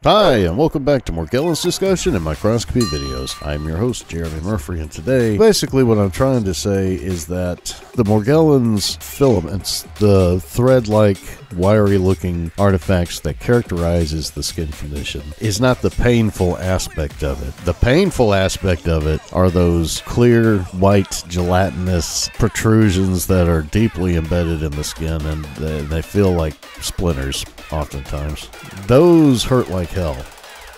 Hi, and welcome back to Morgellons discussion and microscopy videos. I'm your host, Jeremy Murphy, and today, basically what I'm trying to say is that the Morgellons filaments, the thread-like, wiry-looking artifacts that characterizes the skin condition, is not the painful aspect of it. The painful aspect of it are those clear, white, gelatinous protrusions that are deeply embedded in the skin, and they feel like splinters, oftentimes. Those hurt like hell.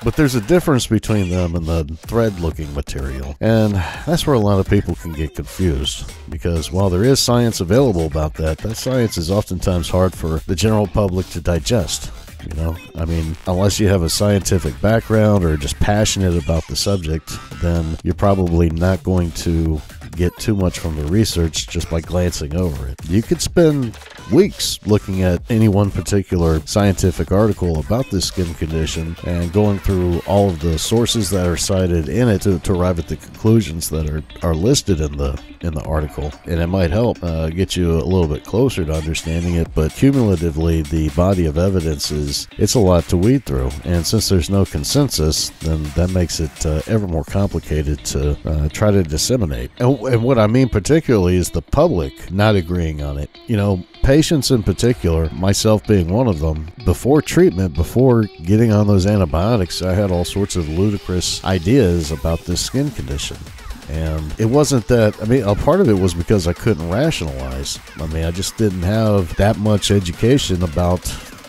But there's a difference between them and the thread-looking material, and that's where a lot of people can get confused, because while there is science available about that, that science is oftentimes hard for the general public to digest. You know, I mean, unless you have a scientific background or just passionate about the subject, then you're probably not going to get too much from the research just by glancing over it. You could spend weeks looking at any one particular scientific article about this skin condition and going through all of the sources that are cited in it to arrive at the conclusions that are listed in the article, and it might help get you a little bit closer to understanding it. But cumulatively, the body of evidence it's a lot to weed through, and since there's no consensus, then that makes it ever more complicated to try to disseminate. And what I mean particularly is the public not agreeing on it. You know, patients in particular, myself being one of them, before treatment, before getting on those antibiotics, I had all sorts of ludicrous ideas about this skin condition. And it wasn't that, I mean, a part of it was because I couldn't rationalize. I mean, I just didn't have that much education about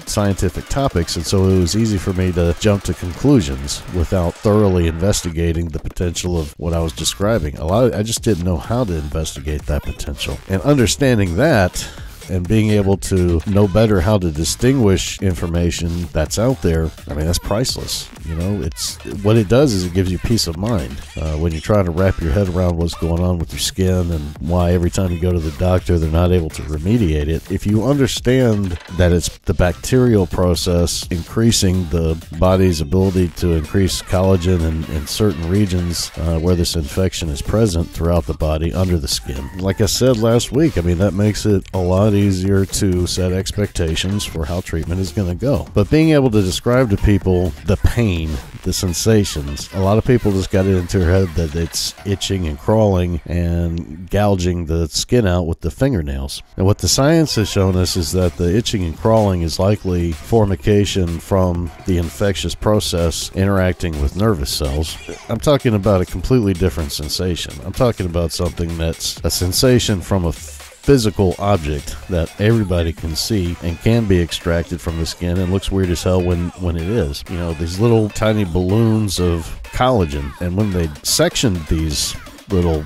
scientific topics, and so it was easy for me to jump to conclusions without thoroughly investigating the potential of what I was describing. I just didn't know how to investigate that potential. And understanding that, and being able to know better how to distinguish information that's out there, I mean, that's priceless. You know, it's what it does is it gives you peace of mind when you're trying to wrap your head around what's going on with your skin and why every time you go to the doctor they're not able to remediate it. If you understand that it's the bacterial process increasing the body's ability to increase collagen in certain regions where this infection is present throughout the body under the skin. Like I said last week, I mean, that makes it a lot easier to set expectations for how treatment is going to go. But being able to describe to people the pain, the sensations, a lot of people just got it into their head that it's itching and crawling and gouging the skin out with the fingernails. And what the science has shown us is that the itching and crawling is likely formication from the infectious process interacting with nervous cells. I'm talking about a completely different sensation. I'm talking about something that's a sensation from a physical object that everybody can see and can be extracted from the skin, and looks weird as hell when it is. You know, these little tiny balloons of collagen, and when they sectioned these little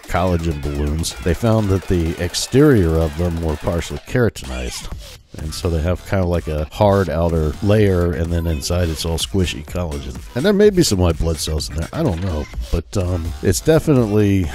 collagen balloons, they found that the exterior of them were partially keratinized. And so they have kind of like a hard outer layer, and then inside it's all squishy collagen. And there may be some white blood cells in there, I don't know. But it's definitely...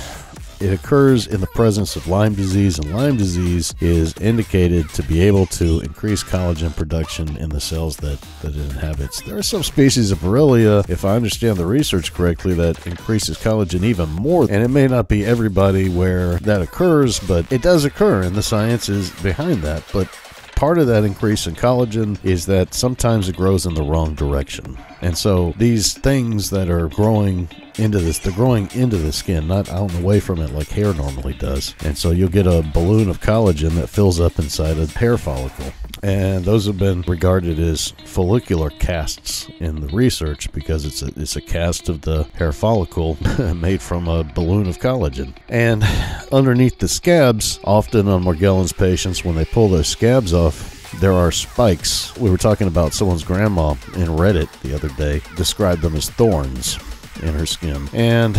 It occurs in the presence of Lyme disease, and Lyme disease is indicated to be able to increase collagen production in the cells that it inhabits. There are some species of Borrelia, if I understand the research correctly, that increases collagen even more, and it may not be everybody where that occurs, but it does occur, and the science is behind that. But part of that increase in collagen is that sometimes it grows in the wrong direction. And so these things that are growing into this, they're growing into the skin, not out and away from it like hair normally does. And so you'll get a balloon of collagen that fills up inside a hair follicle. And those have been regarded as follicular casts in the research, because it's a cast of the hair follicle made from a balloon of collagen. And underneath the scabs, often on Morgellons patients, when they pull those scabs off, there are spikes. We were talking about someone's grandma in Reddit the other day, described them as thorns in her skin. And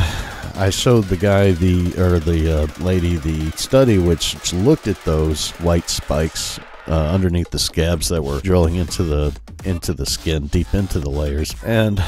I showed the guy, the lady, the study which looked at those white spikes underneath the scabs that were drilling into the skin, deep into the layers. And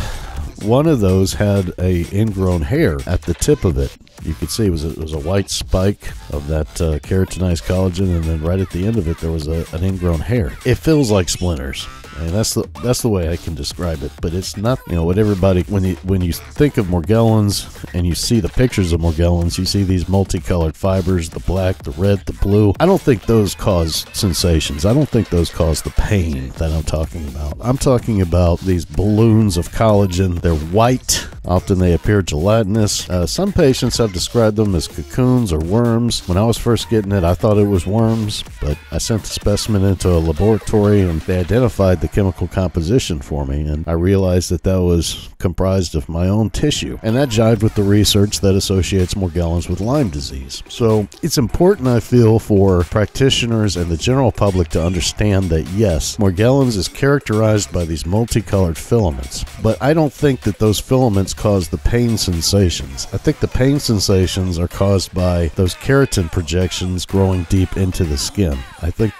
one of those had a ingrown hair at the tip of it. You could see it was a white spike of that keratinized collagen, and then right at the end of it, there was an ingrown hair. It feels like splinters. I mean, that's the way I can describe it, but it's not, you know, what everybody, when you think of Morgellons and you see the pictures of Morgellons, you see these multicolored fibers, the black, the red, the blue. I don't think those cause sensations. I don't think those cause the pain that I'm talking about. I'm talking about these balloons of collagen. They're white. Often they appear gelatinous. Some patients have described them as cocoons or worms. When I was first getting it, I thought it was worms, but I sent the specimen into a laboratory and they identified the chemical composition for me, and I realized that was comprised of my own tissue, and that jived with the research that associates Morgellons with Lyme disease. So it's important, I feel, for practitioners and the general public to understand that yes, Morgellons is characterized by these multicolored filaments, but I don't think that those filaments cause the pain sensations. I think the pain sensations are caused by those keratin projections growing deep into the skin. I think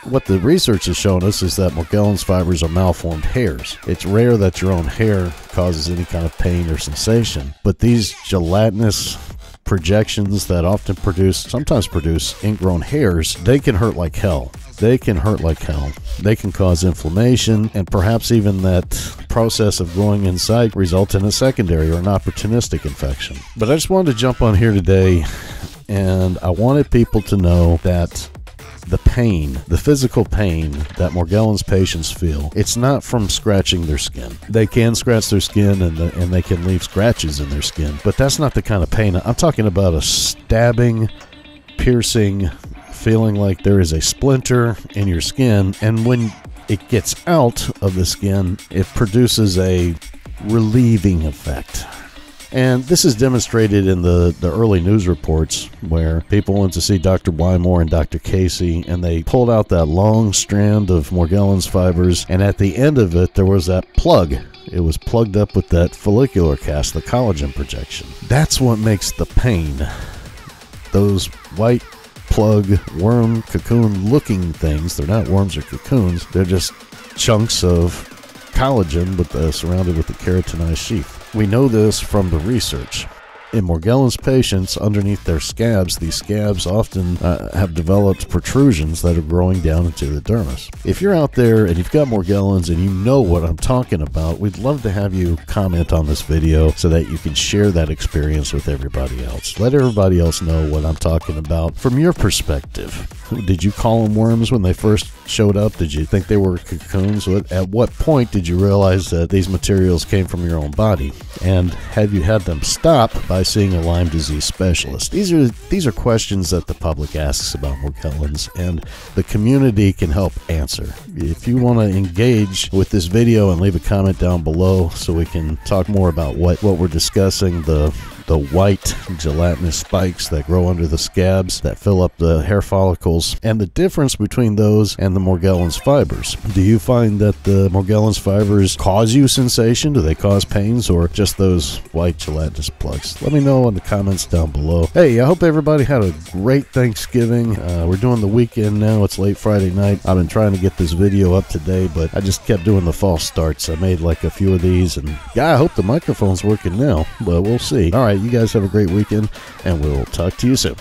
what the research has shown us is that Morgellons fibers are malformed hairs. It's rare that your own hair causes any kind of pain or sensation, but these gelatinous projections that sometimes produce ingrown hairs, they can hurt like hell. They can hurt like hell. They can cause inflammation, and perhaps even that process of growing inside result in a secondary or an opportunistic infection. But I just wanted to jump on here today, and I wanted people to know that the pain, the physical pain that Morgellons patients feel, it's not from scratching their skin. They can scratch their skin and they can leave scratches in their skin, but that's not the kind of pain. I'm talking about a stabbing, piercing, feeling like there is a splinter in your skin, and when it gets out of the skin, it produces a relieving effect. And this is demonstrated in the early news reports where people went to see Dr. Wymore and Dr. Casey, and they pulled out that long strand of Morgellons fibers, and at the end of it, there was that plug. It was plugged up with that follicular cast, the collagen projection. That's what makes the pain. Those white plug, worm, cocoon-looking things, they're not worms or cocoons, they're just chunks of collagen surrounded with the keratinized sheath. We know this from the research. In Morgellons patients, underneath their scabs, these scabs often have developed protrusions that are growing down into the dermis. If you're out there and you've got Morgellons and you know what I'm talking about, we'd love to have you comment on this video so that you can share that experience with everybody else. Let everybody else know what I'm talking about from your perspective. Did you call them worms when they first showed up? Did you think they were cocoons? At what point did you realize that these materials came from your own body? And have you had them stop by seeing a Lyme disease specialist? These are questions that the public asks about Morgellons, and the community can help answer. If you want to engage with this video and leave a comment down below so we can talk more about what we're discussing, the white gelatinous spikes that grow under the scabs that fill up the hair follicles, and the difference between those and the Morgellons fibers. Do you find that the Morgellons fibers cause you sensation? Do they cause pains, or just those white gelatinous plugs? Let me know in the comments down below. Hey, I hope everybody had a great Thanksgiving. We're doing the weekend now. It's late Friday night. I've been trying to get this video up today, but I just kept doing the false starts. I made like a few of these, and yeah, I hope the microphone's working now, but we'll see. All right, you guys have a great weekend, and we'll talk to you soon.